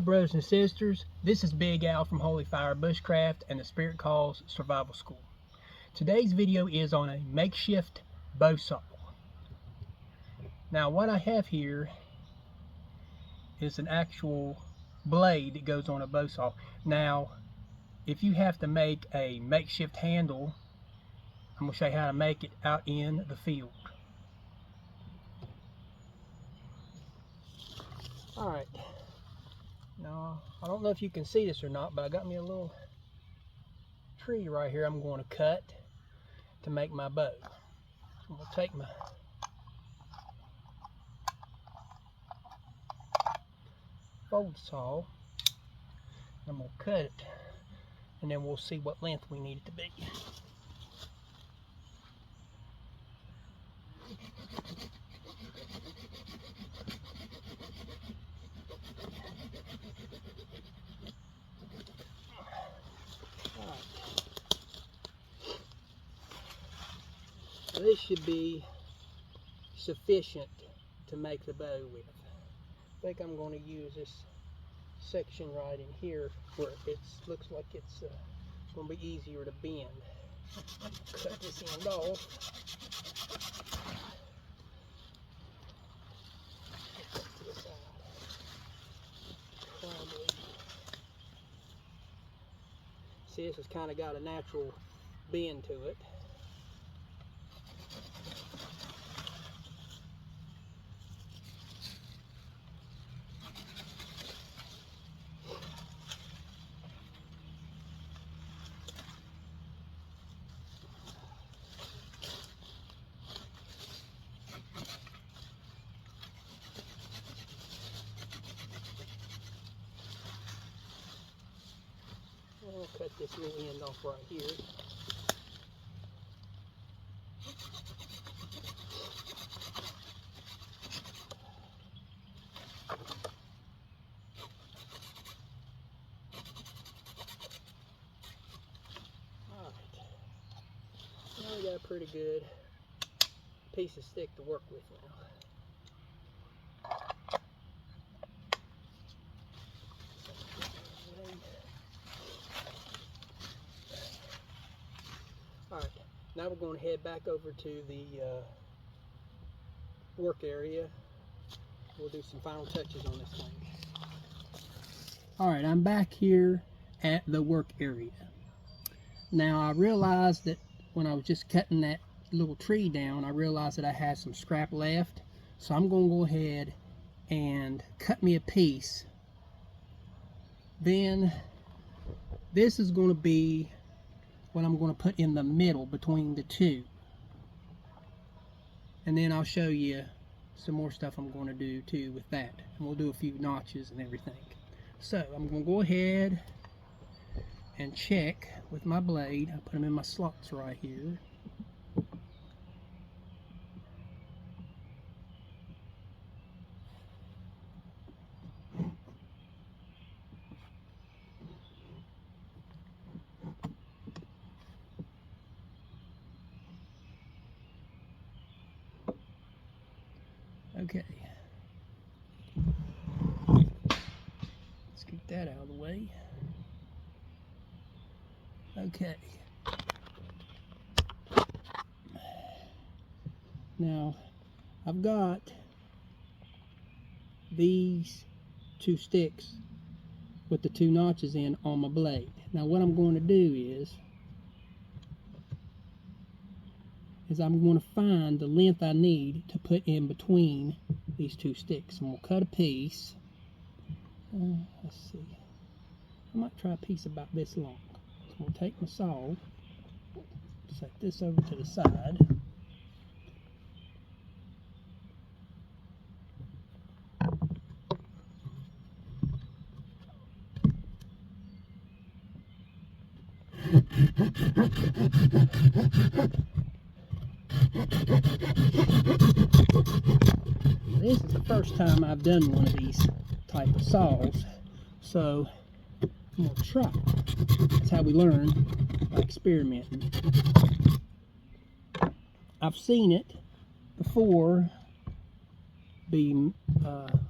brothers and sisters, this is Big Al from Holy Fire Bushcraft and the Spirit Calls Survival School. Today's video is on a makeshift bow saw. Now what I have here is an actual blade that goes on a bow saw. Now if you have to make a makeshift handle, I'm going to show you how to make it out in the field. Alright, now I don't know if you can see this or not, but I got me a little tree right here I'm going to cut to make my bow. I'm going to take my fold saw, I'm going to cut it, and then we'll see what length we need it to be. This should be sufficient to make the bow with. I think I'm going to use this section right in here where it looks like it's going to be easier to bend. Cut this end off. Cut to the side. Probably. See, this has kind of got a natural bend to it. I'll cut this little end off right here. Alright, now we got a pretty good piece of stick to work with now. Alright, now we're going to head back over to the work area. We'll do some final touches on this thing. Alright, I'm back here at the work area. Now I realized that when I was just cutting that little tree down, I realized that I had some scrap left. So I'm going to go ahead and cut me a piece. Then this is going to be what I'm going to put in the middle between the two, and then I'll show you some more stuff I'm going to do too with that, and we'll do a few notches and everything. So I'm going to go ahead and check with my blade. I put them in my slots right here. Okay, let's get that out of the way. Okay, now I've got these two sticks with the two notches in on my blade. Now what I'm going to do is I'm going to find the length I need to put in between these two sticks. I'm going to cut a piece. Let's see. I might try a piece about this long. So I'm going to take my saw, set this over to the side. This is the first time I've done one of these type of saws, so I'm going to try. That's how we learn, by experimenting. I've seen it before be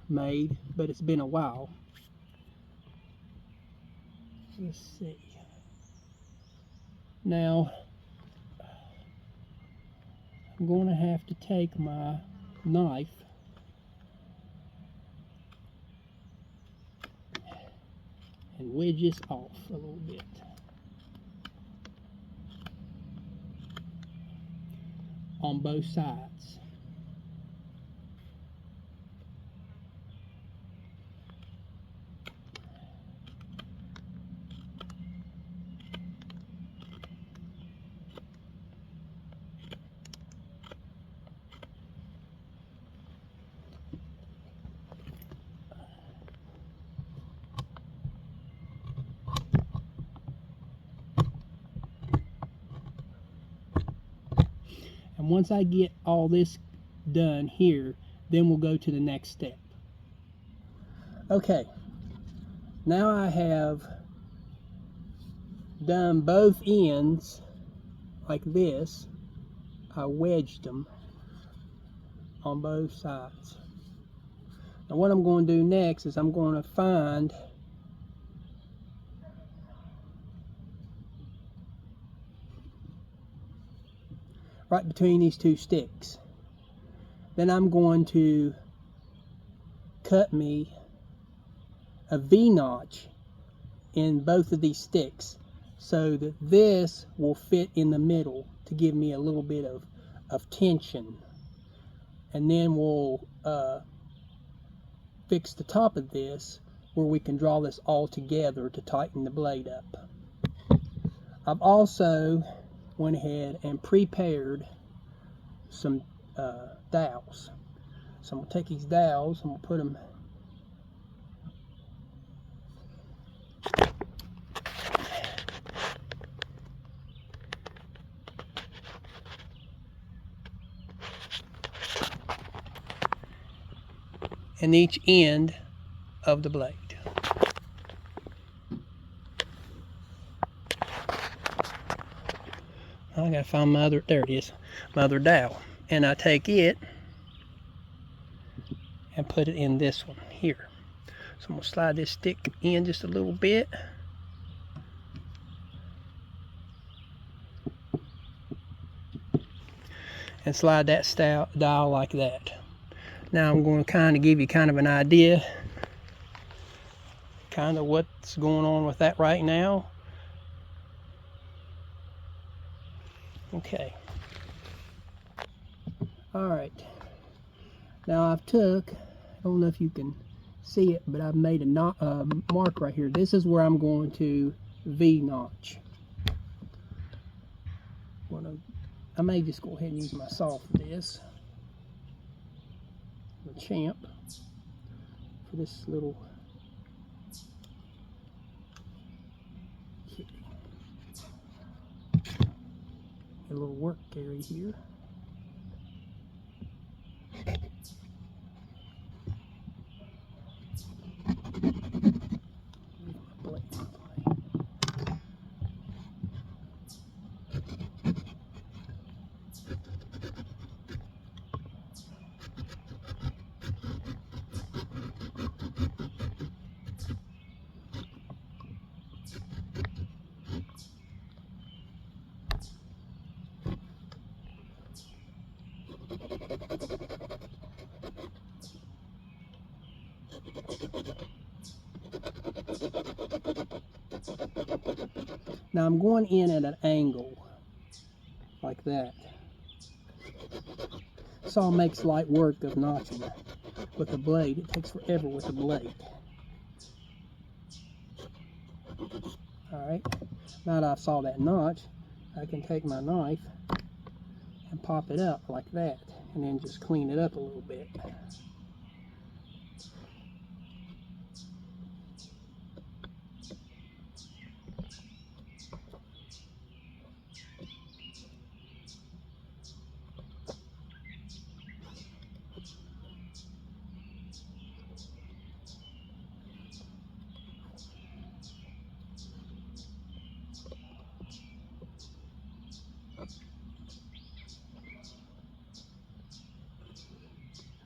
made, but it's been a while. Let's see. Now, I'm going to have to take my knife and wedge this off a little bit. On both sides. And once I get all this done here, then we'll go to the next step. Okay, now I have done both ends like this. I wedged them on both sides. Now what I'm going to do next is I'm going to find right between these two sticks. Then I'm going to cut me a V-notch in both of these sticks so that this will fit in the middle to give me a little bit of tension. And then we'll fix the top of this where we can draw this all together to tighten the blade up. I've also went ahead and prepared some dowels. So I'm going to take these dowels and we'll put them in each end of the blade. I gotta find my other, there it is, my other dowel. And I take it and put it in this one here. So I'm gonna slide this stick in just a little bit. And slide that dowel like that. Now I'm going to kind of give you kind of an idea, kind of what's going on with that right now. Okay. Alright. Now I've took, I don't know if you can see it, but I've made a mark right here. This is where I'm going to V-notch. I may just go ahead and use my saw for this. The champ for this little a little work area here. Now I'm going in at an angle like that. Saw makes light work of notching with the blade. It takes forever with the blade. Alright, now that I've saw that notch, I can take my knife and pop it up like that, and then just clean it up a little bit.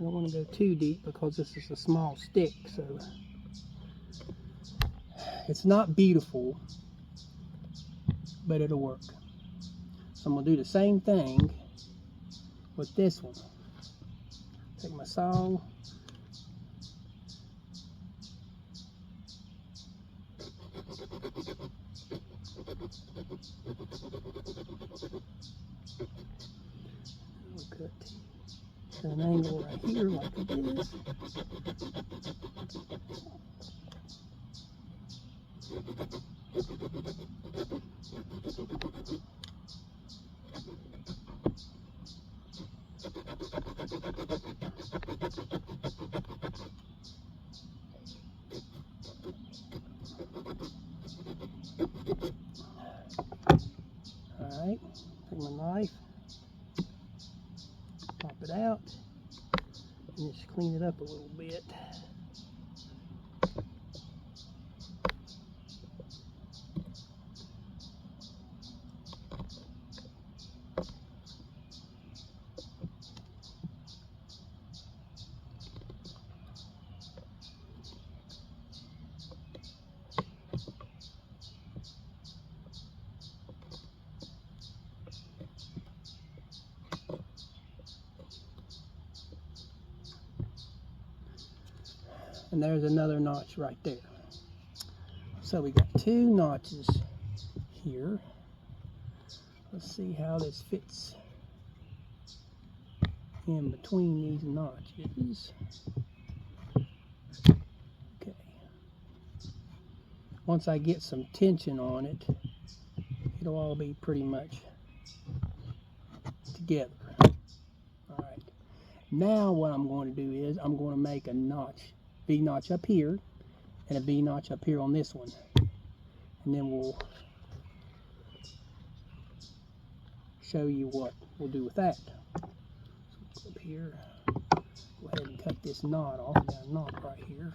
I don't want to go too deep because this is a small stick, so It's not beautiful, but it'll work. So I'm going to do the same thing with this one. Take my saw. I'll cut at an angle right here like this. Alright, take my knife, pop it out, and just clean it up a little bit. And there's another notch right there. So we got two notches here. Let's see how this fits in between these notches. Okay. Once I get some tension on it, it'll all be pretty much together. Alright. Now what I'm going to do is I'm going to make a notch, V-notch up here, and a V-notch up here on this one. And then we'll show you what we'll do with that. So go up here, go ahead and cut this knot off. We got a knot right here.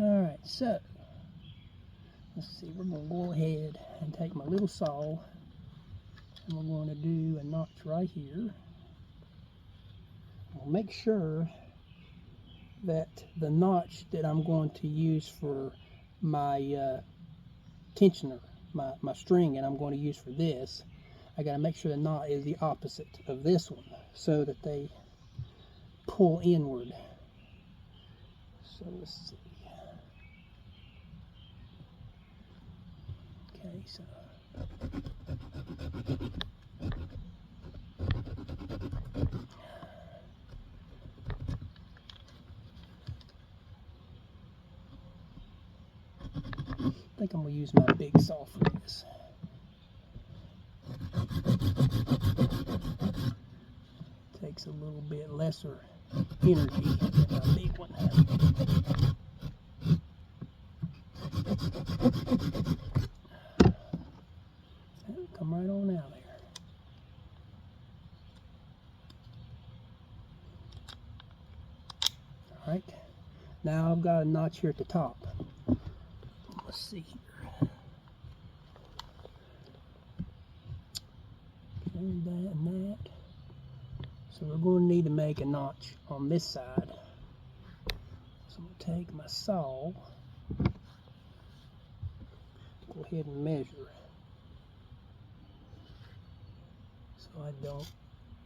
Alright, so let's see, we're going to go ahead and take my little saw and we're going to do a notch right here. We'll make sure that the notch that I'm going to use for my tensioner, my string, and I'm going to use for this, I got to make sure the knot is the opposite of this one so that they pull inward. So let's see. Okay, so I think I'm going to use my big saw for this. Takes a little bit lesser energy than my big one. Come right on out there. Alright, now I've got a notch here at the top. Let's see here. And that and that. So we're going to need to make a notch on this side. So I'm going to take my saw, go ahead and measure. So I don't,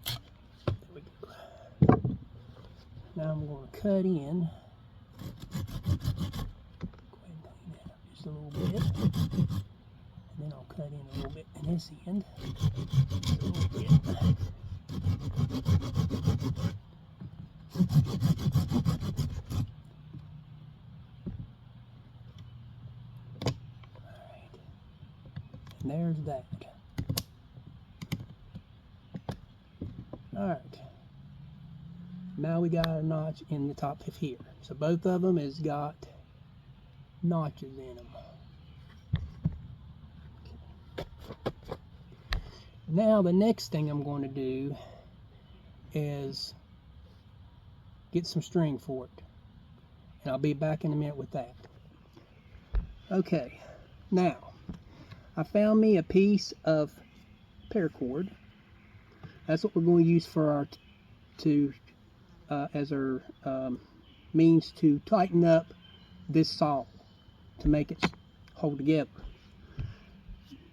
there we go. Now I'm going to cut in. Go ahead and clean that up just a little bit. And then I'll cut in a little bit in this end. Just a little bit. Alright. And there's that. Alright. Now we got a notch in the top of here. So both of them has got notches in them. Now the next thing I'm going to do is get some string for it. And I'll be back in a minute with that. Okay, now I found me a piece of paracord. That's what we're going to use for our as our means to tighten up this saw to make it hold together.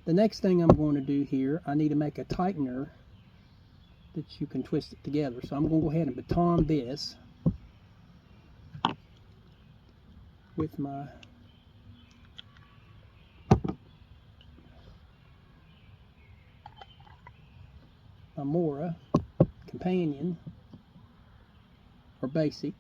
The next thing I'm going to do here, I need to make a tightener that you can twist it together. So I'm going to go ahead and baton this with my Mora companion or basic.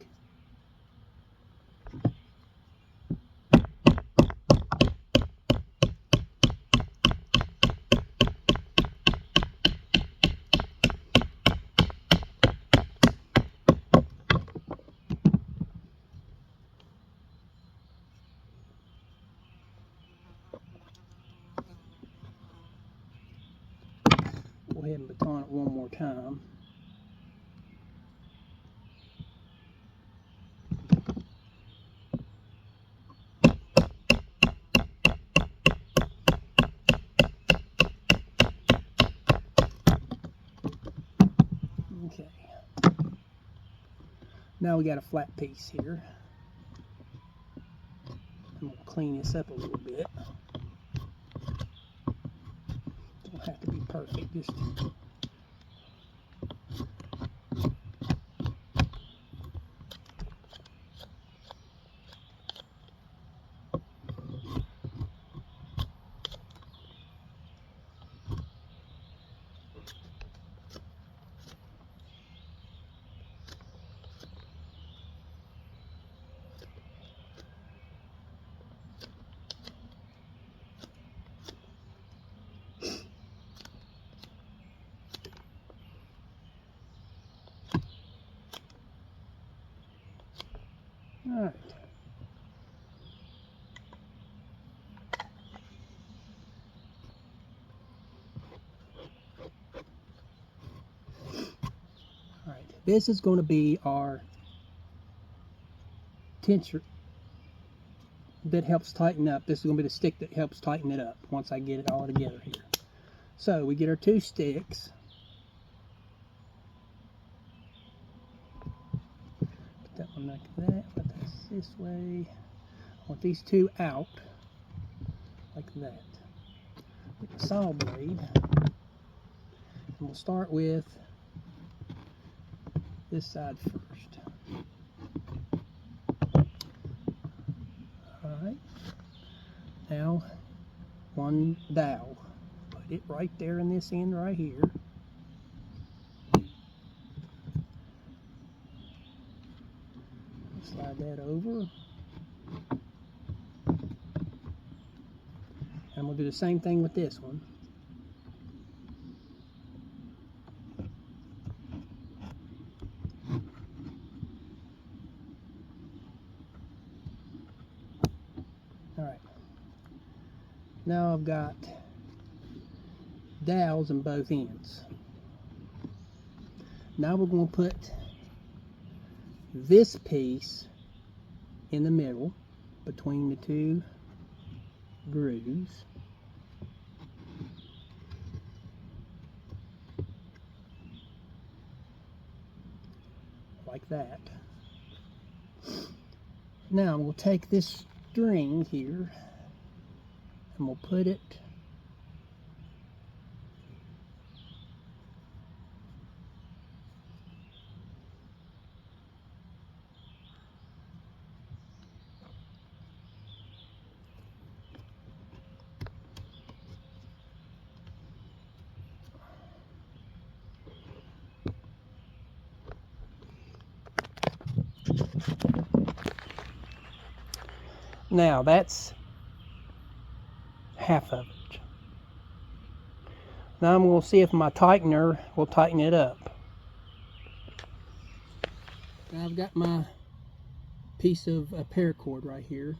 Go ahead and baton it one more time. Okay. Now we got a flat piece here. I'm going to clean this up a little bit. Don't have to be perfect, just all right. All right. This is going to be our tensioner that helps tighten up. This is going to be the stick that helps tighten it up once I get it all together here. So we get our two sticks. Put that one like that. Put this way. I want these two out like that. Get the saw blade. And we'll start with this side first. Alright. Now, one dowel. Put it right there in this end right here. Slide that over. And we'll do the same thing with this one. Alright. Now I've got dowels in both ends. Now we're going to put this piece in the middle between the two grooves. Like that. Now we'll take this string here and we'll put it now that's half of it. Now I'm going to see if my tightener will tighten it up. I've got my piece of paracord right here.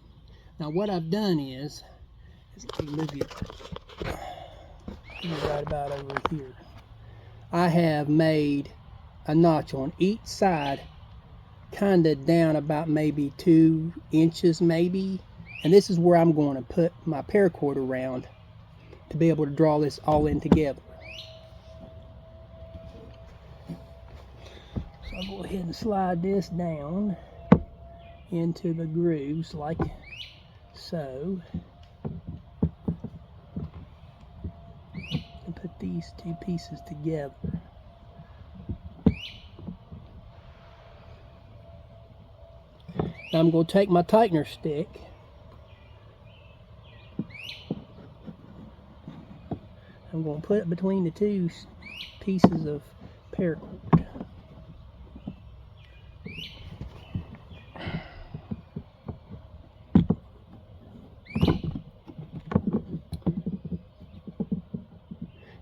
Now what I've done is let me move you right about over here. I have made a notch on each side, kind of down about maybe 2 inches maybe, and this is where I'm going to put my paracord around to be able to draw this all in together. So I'll go ahead and slide this down into the grooves like so, and put these two pieces together. Now I'm going to take my tightener stick I'm going to put it between the two pieces of paracord.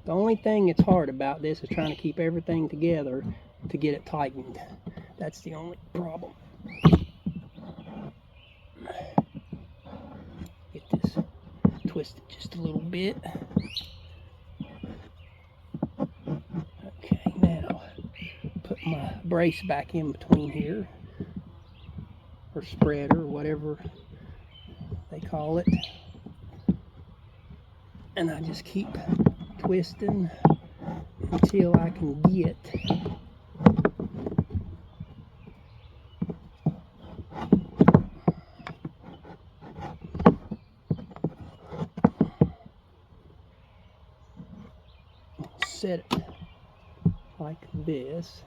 The only thing that's hard about this is trying to keep everything together to get it tightened. That's the only problem. Get this twisted just a little bit. Okay, now put my brace back in between here, or spreader, or whatever they call it. And I just keep twisting until I can get set it like this.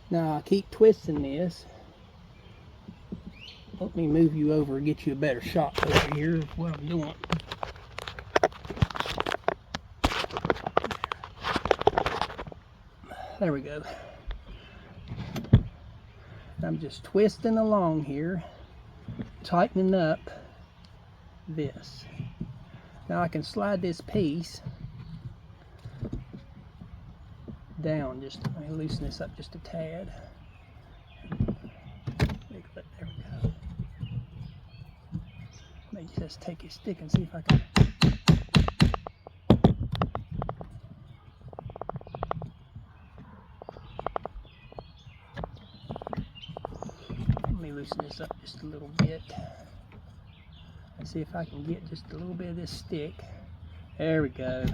Now I keep twisting this. Let me move you over and get you a better shot over here of what I'm doing. There we go. I'm just twisting along here, tightening up this. Now I can slide this piece down, just let me loosen this up just a tad. There we go. Let me just take a stick and see if I can. Let me loosen this up just a little bit and see if I can get just a little bit of this stick. There we go.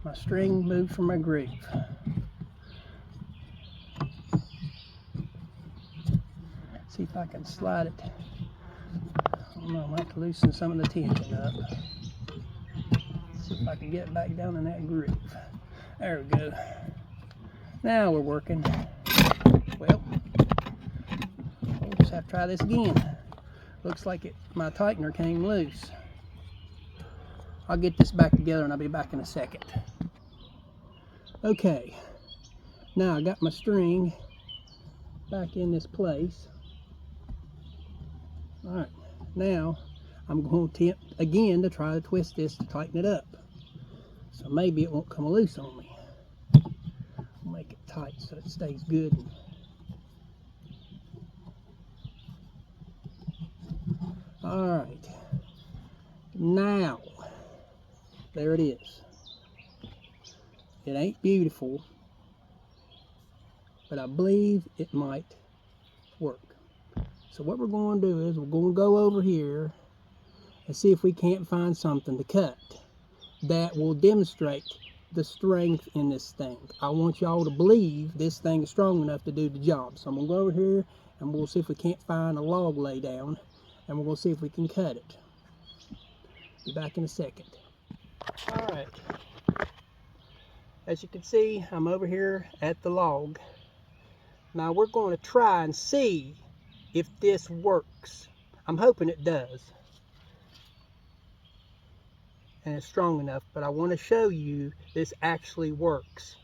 My string moved from my groove. See if I can slide it. I don't know, I might have to loosen some of the tension up. See if I can get it back down in that groove. There we go. Now we're working. Well, we'll just have to try this again. Looks like my tightener came loose. I'll get this back together and I'll be back in a second. Okay, now I got my string back in this place. Alright, now I'm going to attempt again to try to twist this to tighten it up. So maybe it won't come loose on me. I'll make it tight so it stays good. Alright, now, there it is. It ain't beautiful, but I believe it might work. So what we're going to do is we're going to go over here and see if we can't find something to cut that will demonstrate the strength in this thing. I want y'all to believe this thing is strong enough to do the job. So I'm going to go over here and we'll see if we can't find a log lay down, and we're going to see if we can cut it. Be back in a second. Alright. As you can see, I'm over here at the log. Now we're going to try and see if this works. I'm hoping it does. and it's strong enough, but I want to show you this actually works.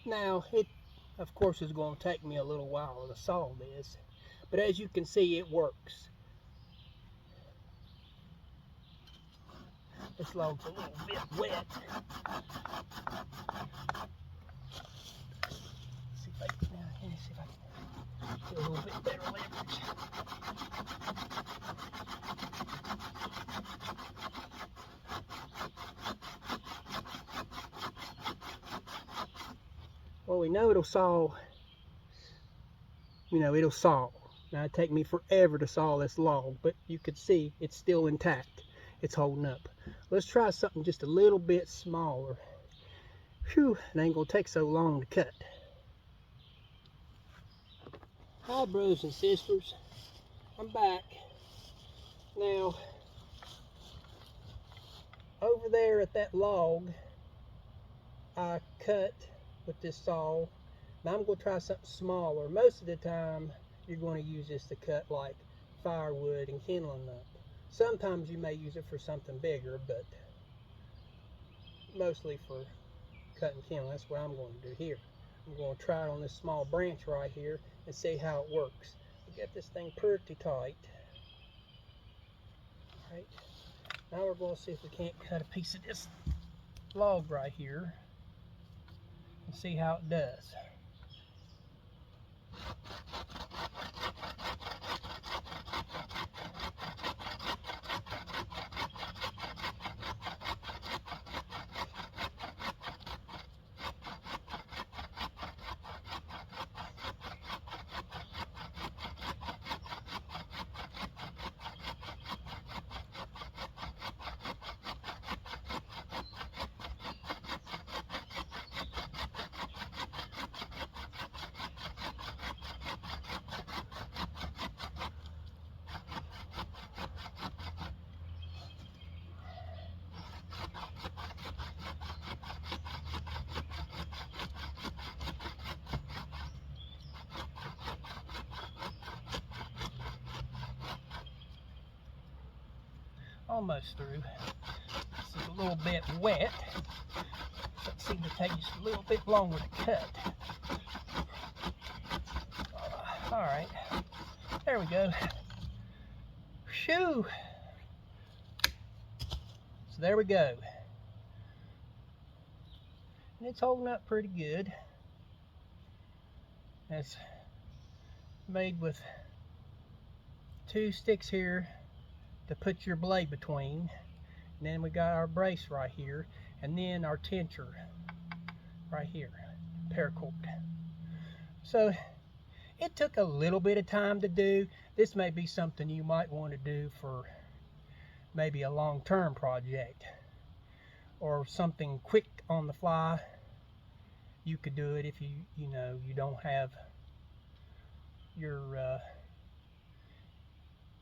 Now, it of course is going to take me a little while to saw this, but as you can see, it works. This log's a little bit wet. See if I can get a little bit better leverage. Well, we know it'll saw, it'll saw. Now, it'd take me forever to saw this log, but you could see it's still intact. It's holding up. Let's try something just a little bit smaller. Phew, it ain't gonna take so long to cut. Hi, brothers and sisters. I'm back. Now, over there at that log, I cut with this saw. Now I'm going to try something smaller. Most of the time you're going to use this to cut like firewood and kindling up. Sometimes you may use it for something bigger, but mostly for cutting kindling. That's what I'm going to do here. I'm going to try it on this small branch right here and see how it works. We got this thing pretty tight. Right. Now we're going to see if we can't cut a piece of this log right here and see how it does. Almost through. This is a little bit wet, so it seems to take just a little bit longer to cut. Alright, there we go. Shoo! So there we go. And it's holding up pretty good. It's made with 2 sticks here to put your blade between, and then we got our brace right here, and then our tencher right here, paracord. So it took a little bit of time to do. This may be something you might want to do for maybe a long-term project or something quick on the fly. You could do it if you don't have your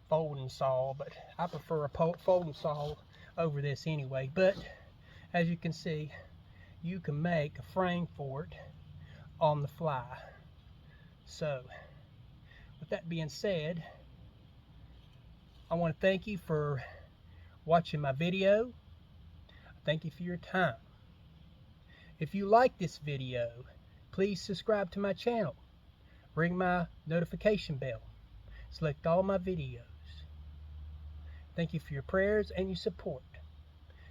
folding saw, but I prefer a folding saw over this anyway. But as you can see, you can make a frame for it on the fly. So with that being said, I want to thank you for watching my video. Thank you for your time. If you like this video, please subscribe to my channel. Ring my notification bell. Select all my videos. Thank you for your prayers and your support.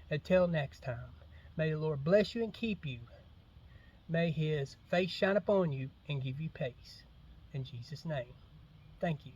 Until next time, may the Lord bless you and keep you. May his face shine upon you and give you peace. In Jesus' name, thank you.